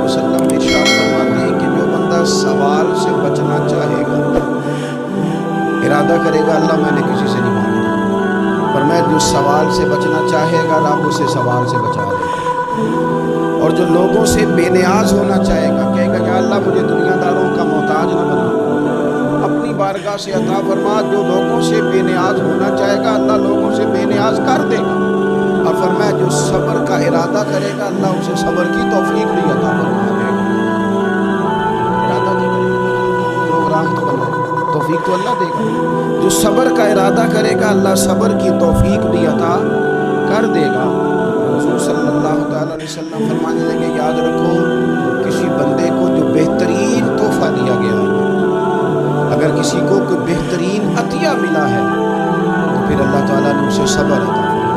وسلم ارشاد فرماتے ہیں کہ جو بندہ سوال سے بچنا چاہے گا، ارادہ کرے گا اللہ میں نے کسی سے نہیں مانگا، فرمایا جو سوال سے بچنا چاہے گا رب اسے سوال سے بچا لے گا، اور جو لوگوں سے بے نیاز ہونا چاہے گا کہے گا یا اللہ مجھے دنیا داروں کا محتاج نہ بنا، اپنی بارگاہ سے عطا فرما۔ جو لوگوں سے بے نیاز ہونا چاہے گا اللہ لوگوں سے بے نیاز کر دے گا، اور فرمایا جو صبر کا ارادہ کرے گا اللہ اسے صبر کی توفیق بھی عطا فرما دے گا۔ ارادہ تو کرے گا، پروگرام تو بنائے گا، توفیق تو اللہ دے گا۔ جو صبر کا ارادہ کرے گا اللہ صبر کی توفیق بھی عطا کر دے گا۔ حضور صلی اللہ تعالی علیہ وسلم فرمانے لگے یاد رکھو کسی بندے کو جو بہترین تحفہ دیا گیا ہے، اگر کسی کو کوئی بہترین عطیہ ملا ہے تو پھر اللہ تعالیٰ نے اسے صبر عطا فرمایا۔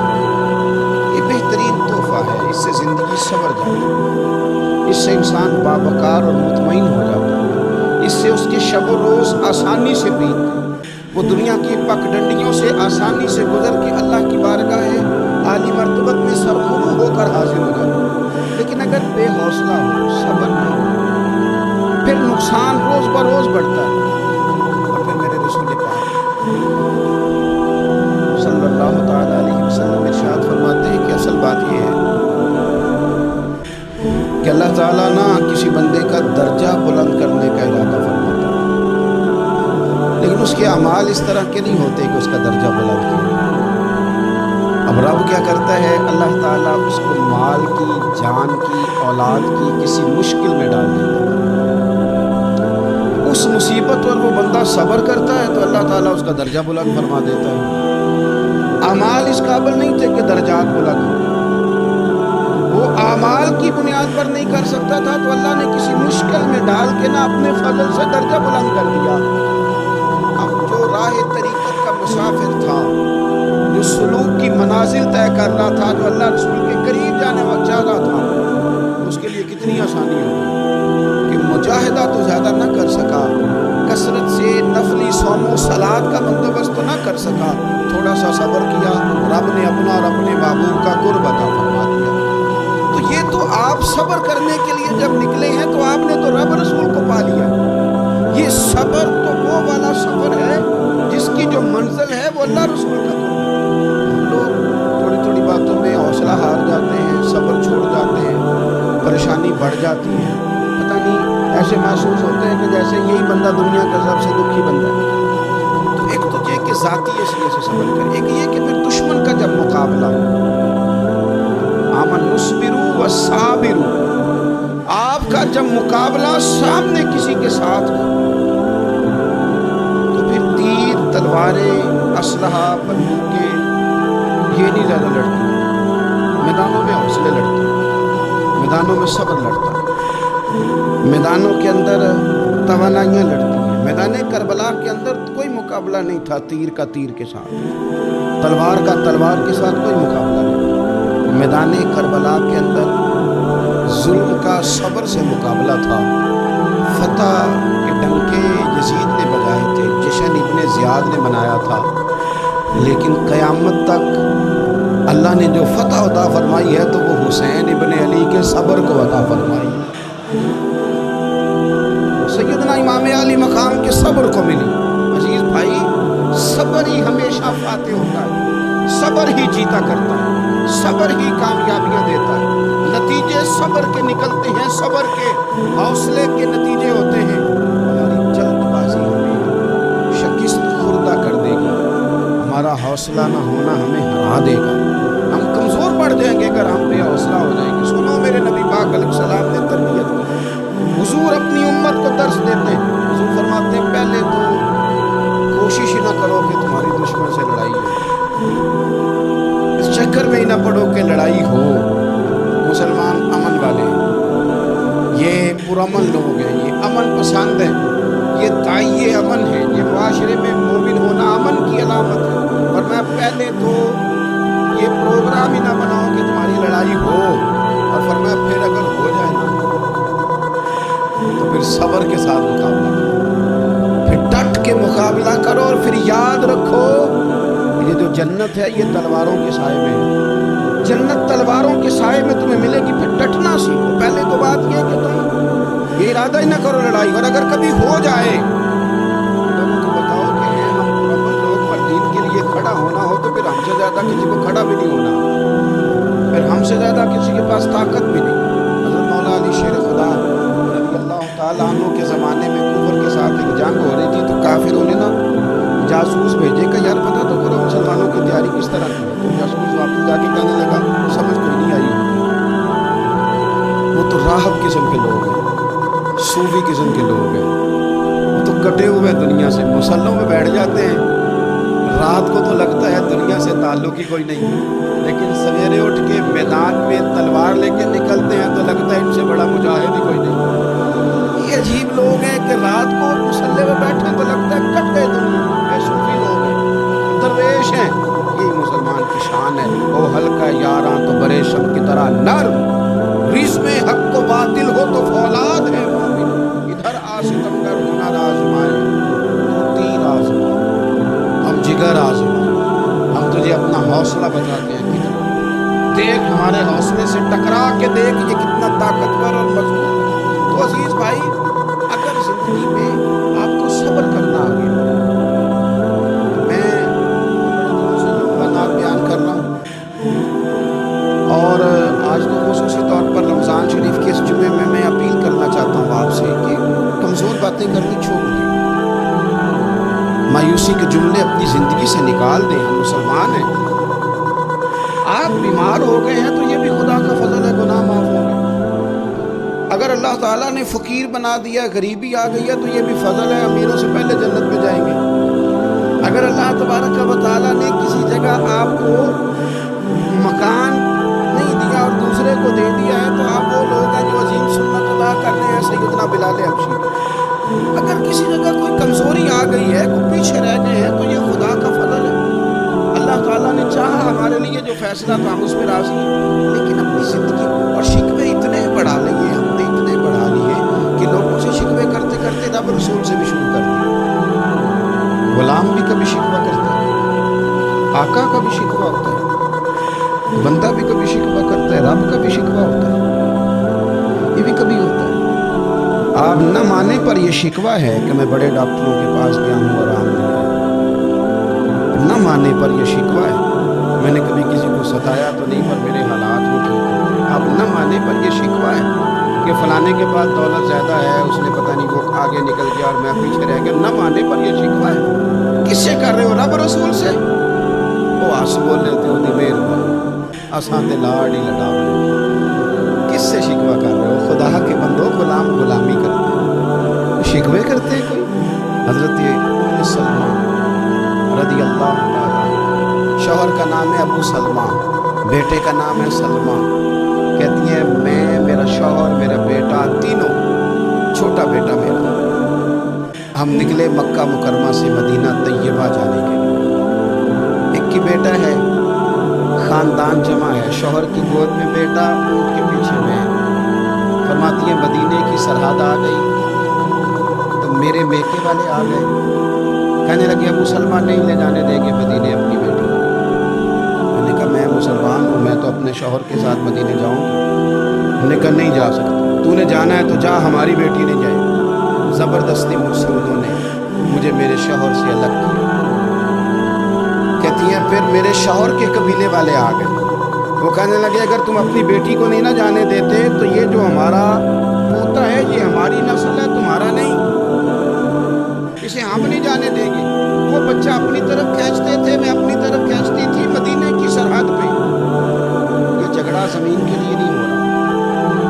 یہ بہترین تحفہ ہے، اس سے زندگی سنور جاتی ہے، اس سے انسان باوقار اور مطمئن ہو جاتا ہے، اس سے اس کے شب و روز آسانی سے بیتتے ہیں، وہ دنیا کی پگڈنڈیوں سے آسانی سے گزر کے اللہ کی بارگاہ عالی مرتبت میں سرخرو ہو کر حاضر ہو جاتا ہے۔ لیکن اگر بے حوصلہ ہو، صبر نہ ہو، پھر نقصان روز بروز بڑھتا ہے۔ اور پھر میرے رسول پاک صلی اللہ تعالی علیہ وسلم ارشاد فرماتے ہیں کہ اصل بات یہ ہے کہ اللہ تعالیٰ نہ کسی بندے کا درجہ بلند کرنے کا ارادہ فرماتا ہے، لیکن اس کے اعمال اس طرح کے نہیں ہوتے کہ اس کا درجہ بلند کیا۔ اب رب کیا کرتا ہے، اللہ تعالیٰ اس کو مال کی، جان کی، اولاد کی کسی مشکل میں ڈال دیتا ہے، اس مصیبت پر وہ بندہ صبر کرتا ہے تو اللہ تعالیٰ اس کا درجہ بلند فرما دیتا ہے۔ اعمال اس قابل نہیں تھے کہ درجات بلند ہو، وہ اعمال کی بنیاد پر نہیں کر سکتا تھا تو اللہ نے کسی مشکل میں ڈال کے نہ اپنے فضل سے درجہ بلند کر دیا۔ اب جو راہ طریقت کا مسافر تھا، جو سلوک کی منازل طے کر رہا تھا، جو اللہ رسول کے قریب جانے چاہ رہا تھا، اس کے لیے کتنی آسانی ہوگی کہ مجاہدہ تو زیادہ نہ کر سکا، کثرت سے نفلی صوم و صلات کا بندوبست تو نہ کر سکا، تھوڑا سا صبر کیا، رب نے اپنا اور اپنے محبوب کا قرب عطا فرما دیا۔ تو یہ تو آپ صبر کرنے کے لیے جب نکلے ہیں تو آپ نے تو رب رسول کو پا لیا۔ یہ صبر تو وہ والا سفر ہے جس کی جو منزل ہے وہ اللہ رسول کا قرب ہے۔ لوگ تھوڑی تھوڑی باتوں میں حوصلہ ہار جاتے ہیں، صبر چھوڑ جاتے ہیں، پریشانی بڑھ جاتی ہے، پتہ نہیں ایسے محسوس ہوتے ہیں کہ جیسے یہی بندہ دنیا کا سب سے دکھی بندہ ہے۔ تو ایک تو یہ کہ ذاتی حیثیت سے صبر کرے، ایک یہ کہ پھر دشمن کا جب مقابلہ ہو، آمن نصبرو و صابرو، آپ کا جب مقابلہ سامنے کسی کے ساتھ ہو تو پھر تیر، تلواریں، اسلحہ، بندوقیں یہ نہیں زیادہ لڑتی، میدانوں میں حوصلے لڑتے ہیں، میدانوں میں صبر لڑتا ہے، میدانوں کے اندر توانائیاں لڑتی ہیں۔ میدان کربلا کے اندر کوئی مقابلہ نہیں تھا تیر کا تیر کے ساتھ، تلوار کا تلوار کے ساتھ کوئی مقابلہ نہیں تھا۔ میدان کربلا کے اندر ظلم کا صبر سے مقابلہ تھا۔ فتح کے ڈنکے یزید نے بجائے تھے، جشن ابن زیاد نے منایا تھا، لیکن قیامت تک اللہ نے جو فتح عطا فرمائی ہے تو وہ حسین ابن علی کے صبر کو عطا فرمائی، سیدنا امام علی مقام کے صبر کو ملی۔ عزیز بھائی، صبر ہی ہمیشہ فاتح ہوتا ہے، صبر ہی جیتا کرتا ہے، صبر ہی کامیابیاں دیتا ہے، نتیجے صبر کے نکلتے ہیں، صبر کے حوصلے کے نتیجے ہوتے ہیں۔ ہماری جلد بازی ہمیں شکست خوردہ کر دے گی، ہمارا حوصلہ نہ ہونا ہمیں ہرا دے گا، ہم کمزور پڑ جائیں گے اگر ہم بے حوصلہ ہو جائیں گے۔ سنو میرے نبی پاک علیہ السلام نے تربیت کی، حضور اپنی امت کو درس دیتے ہیں، حضور فرماتے ہیں پہلے تو کوشش ہی نہ کرو کہ تمہاری دشمن سے لڑائی ہو، اس چکر میں ہی نہ پڑو کہ لڑائی ہو۔ مسلمان امن والے ہیں، یہ پرامن لوگ ہیں، یہ امن پسند ہیں، یہ داعیے امن ہے، یہ معاشرے میں مومن ہونا امن کی علامت ہے۔ ورنہ پہلے تو یہ پروگرام ہی نہ بناؤ کہ تمہاری لڑائی ہو، اور فرمایا پھر اگر ہو جائے نا تو پھر صبر کے ساتھ مقابلہ کرو، پھر ڈٹ کے مقابلہ کرو، اور پھر یاد رکھو یہ جو جنت ہے یہ تلواروں کے سائے میں ہے، جنت تلواروں کے سائے میں تمہیں ملے گی، پھر ڈٹنا سیکھو۔ پہلے تو بات یہ کہ تم زیادہ ہی نہ کرو لڑائی، اور اگر کبھی ہو جائے لوگوں کو بتاؤ کہ ہیں ہم پرامن لوگ، پر دین کے لیے کھڑا ہونا ہو تو پھر ہم سے زیادہ کسی کو کھڑا بھی نہیں ہونا، پھر ہم سے زیادہ کسی کے پاس طاقت بھی نہیں۔ حضرت مولا علی شیر خدا رضی اللہ تعالیٰ عنہ کے زمانے میں کفر کے ساتھ ایک جنگ ہو رہی تھی، تو کافروں نے نا جاسوس بھیجے کہ یار پتہ تو کرو مسلمانوں کی تیاری کس طرح کی ہے، تو جاسوس واپس جا کے کہنے لگا سمجھ کوئی نہیں آئی ہوگی، وہ تو راہب قسم کے لوگ ہیں، صوفی قسم کے لوگ ہیں، وہ تو کٹے ہوئے دنیا سے، مسلوں میں بیٹھ جاتے ہیں، رات کو تو لگتا ہے دنیا سے تعلق ہی کوئی نہیں، لیکن سویرے اٹھ کے میدان میں تلوار لے کے نکلتے ہیں تو لگتا ہے ان سے بڑا مجاہد ہی کوئی نہیں۔ یہ عجیب لوگ ہیں کہ رات کو مسلح میں بیٹھے تو لگتا ہے کٹ گئے دنیا، یہ صوفی لوگ ہیں، درویش ہیں۔ یہی مسلمان کی شان ہے، او ہلکا یاراں تو برے شم کی طرح نرم، رزم حق کو باطل ہو تو فولاد ہے مومن، ادھر ستمگر ہنر آزمائے تو تیر آزمائے، ہم جگر آزمائے، ہم تجھے اپنا حوصلہ بتاتے ہیں کتنا، دیکھ ہمارے حوصلے سے ٹکرا کے دیکھ یہ کتنا طاقتور اور مضبوط ہے۔ تو عزیز بھائی، اگر زندگی میں آپ کو صبر کرنا آ گیا، میں دنوں سے جملہ نات بیان کر رہا ہوں، اور آج تو خصوصی طور پر رمضان شریف کے اس جمعے میں میں اپیل کرنا چاہتا ہوں آپ سے کہ کمزور باتیں کرنی چھوڑ دیں، مایوسی کے جملے اپنی زندگی سے نکال دیں۔ ہم مسلمان ہیں، آپ بیمار ہو گئے ہیں تو یہ بھی خدا کا فضل ہے، گناہ معاف ہو گئے۔ اگر اللہ تعالیٰ نے فقیر بنا دیا، غریبی آ گئی ہے تو یہ بھی فضل ہے، امیروں سے پہلے جنت میں جائیں گے۔ اگر اللہ تبارک و تعالیٰ نے کسی جگہ آپ کو مکان نہیں دیا اور دوسرے کو دے دیا ہے تو آپ وہ لوگ ہیں جو عظیم سنت ادا کر رہے ہیں سیدنا بلال حبشی۔ اگر کسی جگہ کوئی کمزوری آ گئی ہے، کوئی پیچھے رہ گئے ہیں تو یہ خدا کا فضل ہے۔ اللہ تعالیٰ نے چاہا ہمارے لیے جو فیصلہ تو ہم اس میں راضی ہیں، لیکن اپنی زندگی اور شکوے اتنے بڑھا لیے، ہم نے اتنے بڑھا لیے کہ لوگوں سے شکوے کرتے کرتے رب رسول سے بھی شروع کر دیے۔ غلام بھی کبھی شکوہ کرتا ہے، آقا کا بھی شکوہ ہوتا ہے، بندہ بھی کبھی شکوہ کرتا ہے، رب کا بھی شکوہ ہوتا ہے، یہ بھی کبھی ہوتا ہے۔ آپ نہ مانے پر یہ شکوہ ہے کہ میں بڑے ڈاکٹروں کے پاس گیا ہوں اور آرام نہیں آیا، نہ مانے پر یہ شکوہ ہے میں نے کبھی کسی کو ستایا تو نہیں پر میرے حالات نہیں ٹھیک ہوتے۔ آپ نہ مانے پر یہ شکوہ ہے کہ فلانے کے پاس دولت زیادہ ہے، اس نے پتہ نہیں وہ آگے نکل گیا اور میں پیچھے رہ گیا، نہ مانے پر یہ شکوہ ہے۔ کس سے کر رہے ہو؟ رب رسول سے۔ وہ آس بول لیتے ہو دی مہربانی آسان دے لاڑی لڑاؤ، کس سے شکوہ کر رہے ہو؟ خدا کے بندو، غلام غلامی کرتے ہیں، شکوے کرتے ہیں کوئی؟ حضرت ام سلمہ رضی اللہ تعالیٰ، شوہر کا نام ہے ابو سلمہ، بیٹے کا نام ہے سلمہ، کہتی ہیں میں، میرا شوہر، میرا بیٹا، تینوں، چھوٹا بیٹا میرا، ہم نکلے مکہ مکرمہ سے مدینہ طیبہ جانے کے لیے۔ ایک کی بیٹا ہے، خاندان جمع ہے، شوہر کی گود میں بیٹا، اونٹ کے پیچھے میں۔ فرماتی ہیں مدینے کی سرحد آ گئی تو میرے میکے والے آ گئے، کہنے لگے ابو سلمہ نہیں لے جانے دیں گے مدینے اپنی بیٹی۔ میں نے کہا میں مسلمان ہوں، میں تو اپنے شوہر کے ساتھ مدینے جاؤں گی۔ انہوں نے کہا نہیں جا سکتا، تو نے جانا ہے تو جا، ہماری بیٹی نہیں جائے۔ زبردستی مجھ سے انہوں نے مجھے میرے شوہر سے الگ کیا۔ کہتی ہیں پھر میرے شوہر کے قبیلے والے آ گئے، وہ کہنے لگے اگر تم اپنی بیٹی کو نہیں نہ جانے دیتے تو یہ جو ہمارا پوتا ہے یہ ہماری نسل ہے، تمہارا نہیں، اسے ہم نہیں جانے دیں گے۔ وہ بچہ اپنی طرف کھینچتے تھے، میں اپنی طرف کھینچتی تھی، مدینے کی سرحد پہ۔ یہ جھگڑا زمین کے لیے نہیں ہو رہا،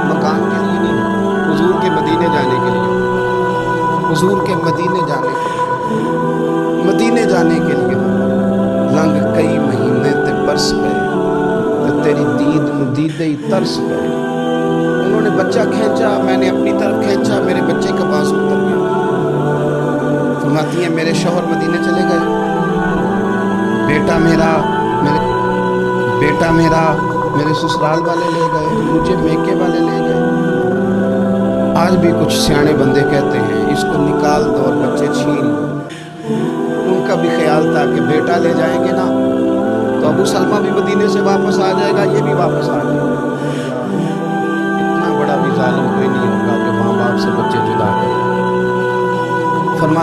مکان کے لیے نہیں ہو رہا، حضور کے مدینے جانے کے لیے، حضور کے مدینے جانے کے لیے، مدینے جانے کے لیے۔ لنگ کئی مہینے تے برس گئے تے تیری دید مدیدے ہی ترس گئے۔ انہوں نے بچہ کھینچا، میں نے اپنی طرف کھینچا، میرے بچے کا پاس اتر گیا۔ فرماتی ہیں میرے شوہر مدینے چلے گئے، بیٹا میرا میرے سسرال والے لے گئے، مجھے میکے والے لے گئے۔ آج بھی کچھ سیانے بندے کہتے ہیں اس کو نکال دو اور بچے چھین لو۔ ان کا بھی خیال تھا کہ بیٹا لے جائیں گے نا تو ابو سلمہ بھی مدینے سے واپس آ جائے گا، یہ بھی واپس آ جائے گا۔ اتنا بڑا بھی ظالم کوئی نہیں ہوگا کہ ماں باپ سے بچے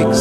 1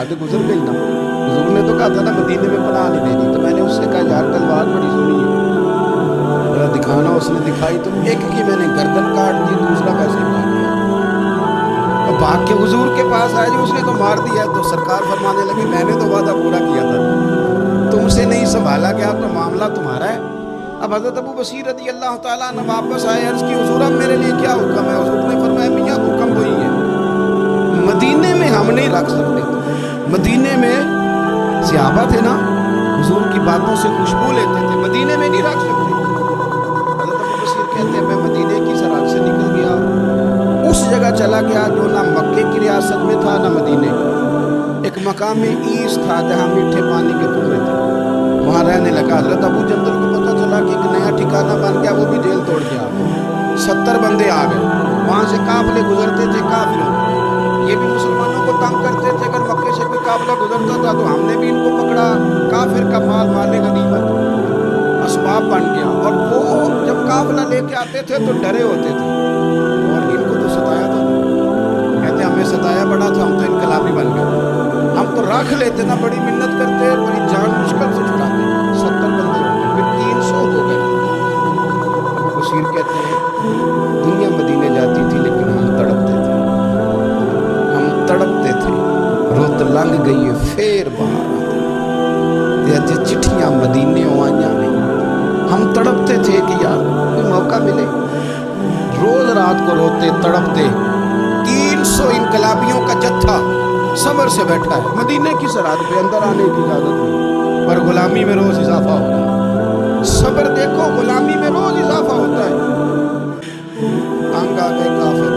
حد گزر گئی نا. حضور نے تو کہا تھا نا مدینے میں پناہ نہیں دینی. تو میں نے اس سے کہا یار تلوار بڑی سنی ہے ذرا دکھانا. اس نے دکھائی تو ایک کی میں نے گردن کاٹ دی, دوسرا ویسے بھاگ گیا. اور بھاگ کے حضور کے پاس آئے جو اس نے تو مار دیا. تو سرکار فرمانے لگے میں نے تو وعدہ پورا کیا تھا, تم سے نہیں سنبھالا گیا تو معاملہ تمہارا ہے. اب حضرت ابو بصیر رضی اللہ تعالیٰ عنہ واپس آئے, عرض کی حضور اب میرے لیے کیا حکم ہے؟ حضور نے فرمایا میاں حکم وہی ہے, مدینے میں ہم نہیں رکھ سکتے. مدینے میں صحابہ تھے نا, حضور کی باتوں سے خوشبو لیتے تھے, مدینے میں نہیں رکھ سکتے. حضرت ابو بصیر کہتے ہیں میں مدینے کی سرحد سے نکل گیا, اس جگہ چلا گیا جو نہ مکے کی ریاست میں تھا نہ مدینے. ایک مقام ایس تھا جہاں میٹھے پانی کے کنویں تھے, وہاں رہنے لگا. حضرت ابو جندل کو پتہ چلا کہ ایک نیا ٹھکانہ بن گیا, وہ بھی جیل توڑ کے آ گئے. 70 بندے آ گئے, وہاں سے قافلے گزرتے تھے کافروں, یہ بھی مسلمانوں کو تنگ کرتے تھے. اگر مکے سے کوئی قافلہ گزرتا تھا تو ہم نے بھی ان کو پکڑا, کافر کا مال مال غنیمت اسباب بن گیا. اور وہ جب قافلہ لے کے آتے تھے تو ڈرے ہوتے تھے, اور ان کو تو ستایا تھا. کہتے ہمیں ستایا بڑا تھا, ہم تو انقلابی بن گئے. ہم تو رکھ لیتے نا, بڑی منت کرتے, بڑی جان مشکل سے چھڑاتے. 70 بندے ہو گئے, پھر 300 ہو گئے. ابو بصیر کہتے ہیں دنیا مدینے جاتی تھی لیکن ہم تڑپتے تھے, ہم تڑپتے تھے. روت لنگ گئی ہے پھر باہر آتے اج چٹھیاں مدینے آئیاں نہیں. ہم تڑپتے تھے کہ یار کوئی موقع ملے. روز رات کو روتے تڑپتے. 300 انقلابیوں کا جتھا صبر سے بیٹھا ہے مدینے کی سرحد پہ, اندر آنے کی اجازت نہیں, پر غلامی میں روز اضافہ ہوتا ہے. صبر دیکھو, غلامی میں روز اضافہ ہوتا ہے. تنگ آ گئے کافر,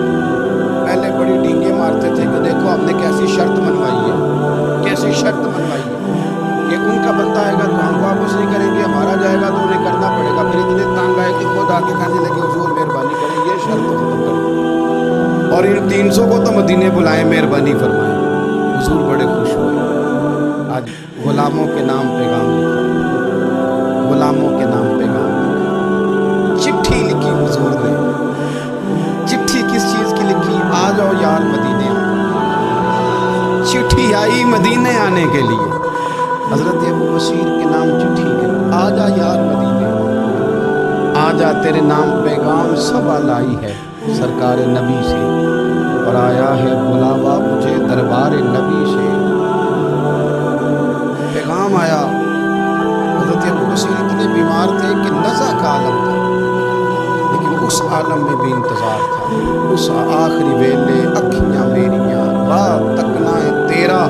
پہلے بڑی ڈینگیں مارتے تھے کہ دیکھو ہم نے کیسی شرط منوائی ہے, کیسی شرط منوائی ہے کہ ان کا بندہ آئے گا تو ہم واپس نہیں کریں گے, ہمارا جائے گا تو انہیں کرنا پڑے گا. پھر اتنے تنگ آئے کہ خود آ کے کہنے لگے حضور مہربانی کریں یہ شرط ختم کریں, اور ان 300 کو تو مدینے بلائیں, مہربانی فرمائیں. حضور بڑے خوش ہوئے. آج غلاموں کے نام پیغام لکھا, غلاموں کے نام پیغام لکھا. چٹھی لکھی حضور نے. چٹھی کس چیز کی لکھی؟ آ جاؤ یار مدینے آ جاؤ. چٹھی آئی مدینے آنے کے لیے. حضرت ابو بصیر کے نام چٹھی گئی, آ جا یار مدینے, آ جا تیرے نام پیغام سب لائی ہے سرکار نبی سے, اور آیا ہے بلاوا مجھے دربار نبی سے. پیغام آیا. حضرت ابو بصیر اتنے بیمار تھے کہ نزع کا عالم تھا, لیکن اس عالم میں بھی انتظار تھا. اس آخری ویلے اکھیاں میریاں رات تکنا ہے تیرا,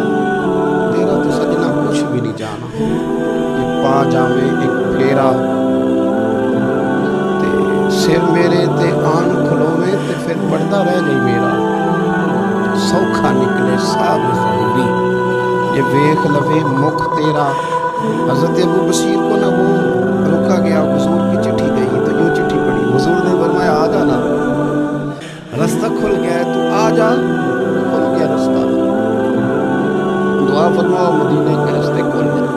تیرا تو سجنا کچھ بھی نہیں جانا. کہ پا جاویں ایک پھیرا, سر میرے تے آن کھلویں تے پھر پردہ رہ گئی میرا. سوکھا نکلے صاحب ضروری یہ ویخ لوے مکھ تیرا. حضرت ابو بصیر کو نہ وہ روکا گیا, حضور کی چٹھی گئی تو یوں چٹھی پڑھی. حضور نے فرمایا آ جانا, رستہ کھل گیا ہے تو آ جا. کھل گیا رستہ, دعا فرماؤ مدینے کے رستے کھل جائے.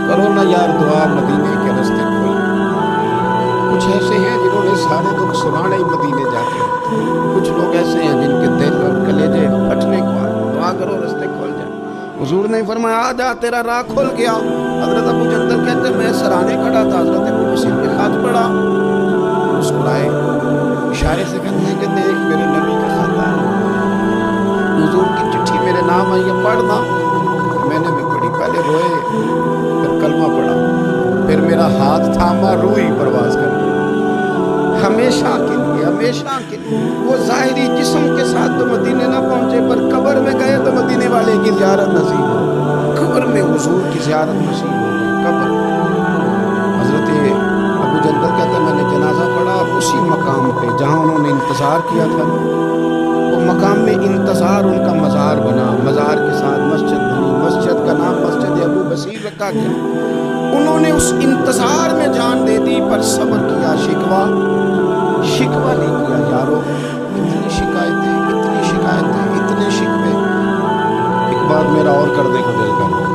کرو نا یار دعا مدینے کے رستے کھل. کچھ ایسے ہیں جنہوں نے سارے دکھ سنانے ہی مدینے جا کے, کچھ لوگ ایسے ہیں جن کے دل اور کلیجے پھٹنے کو آئے. دعا کرو رستے کھل جائے. حضور نے فرمایا آ جا تیرا راہ کھل گیا. حضرت ابو جندل کہتے ہیں میں سرانے کھڑا تھا, حضرت ابو بصیر کے خط پڑھا, مسکرائے, اشارے سے کہتے ہیں کہ دیکھ میرے نبی کا خط ہے, حضور کی چٹھی میرے نام آئی ہے, پڑھنا. میں نے بھی پڑھی, پہلے روئے پھر کلمہ پڑھا, پھر میرا ہاتھ تھاما, روئی پرواز کر گئی. ہمیشہ کے لیے, ہمیشہ کے لیے. وہ ظاہری جسم کے ساتھ تو مدینے نہ پہنچے, پر قبر میں گئے تو مدینے والے کی زیارت نصیب ہو. قبر میں حضور کی زیارت نصیب ہو گئی. قبر. حضرت ابو جندل کہتے ہیں میں نے جنازہ پڑھا, اور اسی مقام پہ جہاں انہوں نے انتظار کیا تھا, وہ مقام میں انتظار ان کا مزار بنا. مزار کے ساتھ مسجد بنی, مسجد کا نام مسجد ابو بصیر رکھا گیا. انہوں نے اس انتظار میں جان دے دی, پر صبر کیا. شکوہ نہیں کیا. یارو اتنی شکایتیں, اتنی شکایتیں, اتنے شکوے. ایک بات میرا اور کرنے کو دل کر رہا ہے.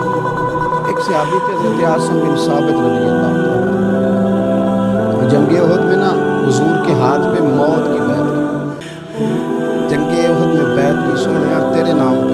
ایک صحابی تھے حضرت عاصم بن ثابت رضی اللہ تعالیٰ, جنگ احد میں نا حضور کے ہاتھ پہ موت کی بیعت کی. جنگ احد میں بیعت کی, سونے یار تیرے نام پہ